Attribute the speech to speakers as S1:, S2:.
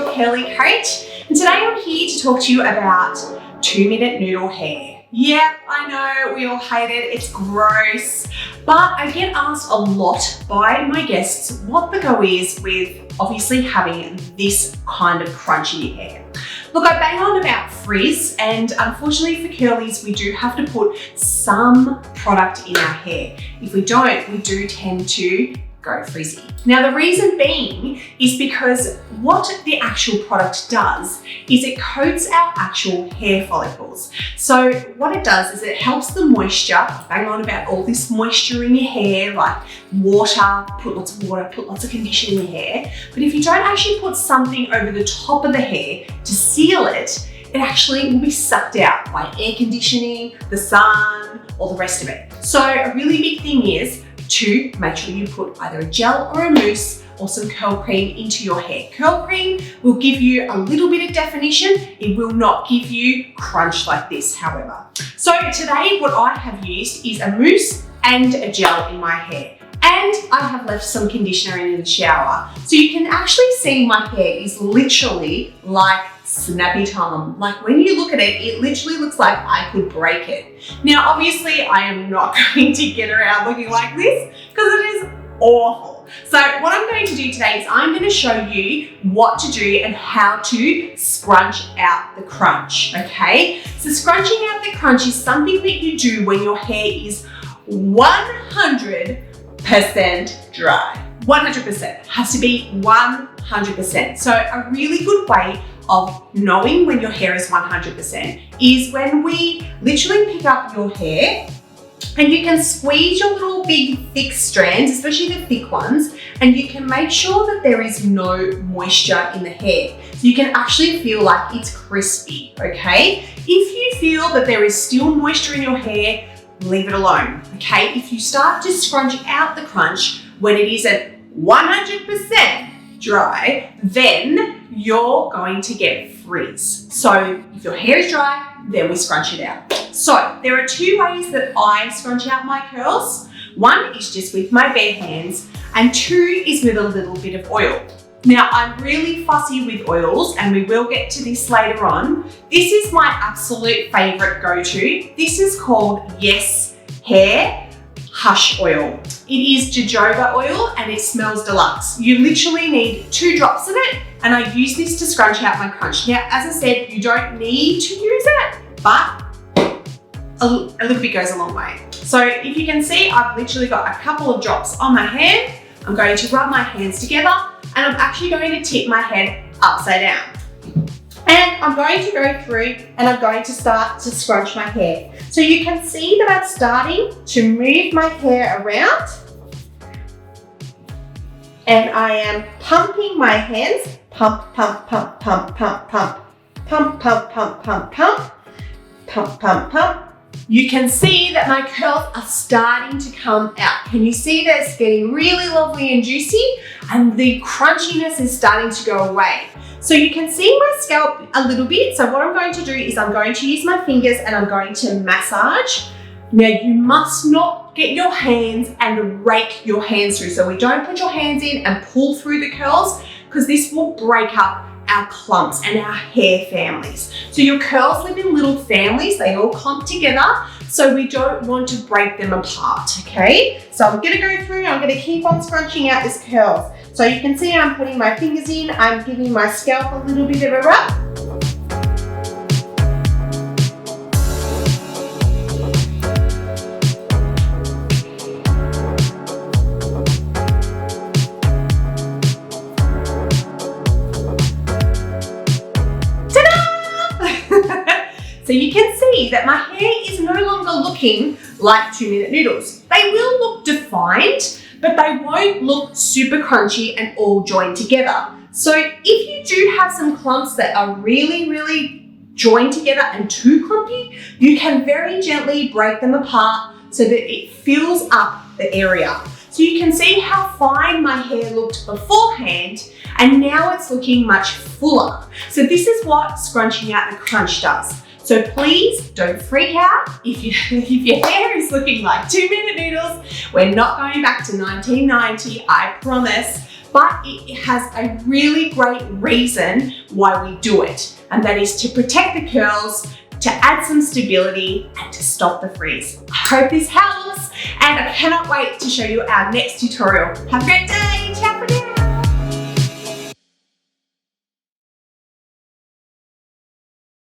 S1: your curly coach, and today I'm here to talk to you about 2-minute noodle hair. Yeah, I know, we all hate it, it's gross, but I get asked a lot by my guests what the go is with obviously having this kind of crunchy hair. Look, I bang on about frizz, and unfortunately for curlies, we do have to put some product in our hair. If we don't, we do tend to go frizzy. Now, the reason being is because what the actual product does is it coats our actual hair follicles. So what it does is it helps the moisture, bang on about all this moisture in your hair, like water, put lots of conditioner in your hair. But if you don't actually put something over the top of the hair to seal it, it actually will be sucked out by air conditioning, the sun, or the rest of it. So a really big thing is to make sure you put either a gel or a mousse or some curl cream into your hair. Curl cream will give you a little bit of definition. It will not give you crunch like this, however. So today what I have used is a mousse and a gel in my hair. And I have left some conditioner in the shower. So you can actually see my hair is literally like snappy Tom. Like when you look at it, it literally looks like I could break it. Now, obviously I am not going to get around looking like this because it is awful. So what I'm going to do today is I'm going to show you what to do and how to scrunch out the crunch, okay? So scrunching out the crunch is something that you do when your hair is 100% dry. 100%, has to be 100%. So a really good way of knowing when your hair is 100% is when we literally pick up your hair and you can squeeze your little big thick strands, especially the thick ones, and you can make sure that there is no moisture in the hair. So you can actually feel like it's crispy, okay? If you feel that there is still moisture in your hair, leave it alone, okay? If you start to scrunch out the crunch when it is at 100% dry, then you're going to get frizz. So if your hair is dry, then we scrunch it out. So there are two ways that I scrunch out my curls. One is just with my bare hands, and two is with a little bit of oil. Now, I'm really fussy with oils, and we will get to this later on. This is my absolute favorite go-to. This is called Yes Hair Hush Oil. It is jojoba oil and it smells deluxe. You literally need 2 drops of it, and I use this to scrunch out my crunch. Now, as I said, you don't need to use it, but a little bit goes a long way. So if you can see, I've literally got a couple of drops on my hand. I'm going to rub my hands together, and I'm actually going to tip my head upside down. And I'm going to go through and I'm going to start to scrunch my hair. So you can see that I'm starting to move my hair around, and I am pumping my hands. Pump, pump, pump, pump, pump, pump. Pump, pump, pump, pump, pump. Pump, pump, pump. You can see that my curls are starting to come out. Can you see that it's getting really lovely and juicy, and the crunchiness is starting to go away? So you can see my scalp a little bit. So what I'm going to do is I'm going to use my fingers and I'm going to massage. Now, you must not get your hands and rake your hands through. So we don't put your hands in and pull through the curls, because this will break up our clumps and our hair families. So your curls live in little families, they all clump together, so we don't want to break them apart, okay? So I'm gonna go through, I'm gonna keep on scrunching out this curls. So you can see I'm putting my fingers in, I'm giving my scalp a little bit of a rub. So you can see that my hair is no longer looking like 2-minute noodles. They will look defined, but they won't look super crunchy and all joined together. So if you do have some clumps that are really, really joined together and too clumpy, you can very gently break them apart so that it fills up the area. So you can see how fine my hair looked beforehand, and now it's looking much fuller. So this is what scrunching out the crunch does. So please don't freak out if your hair is looking like 2-minute noodles. We're not going back to 1990, I promise. but it has a really great reason why we do it, and that is to protect the curls, to add some stability, and to stop the frizz. I hope this helps, and I cannot wait to show you our next tutorial. Have a great day!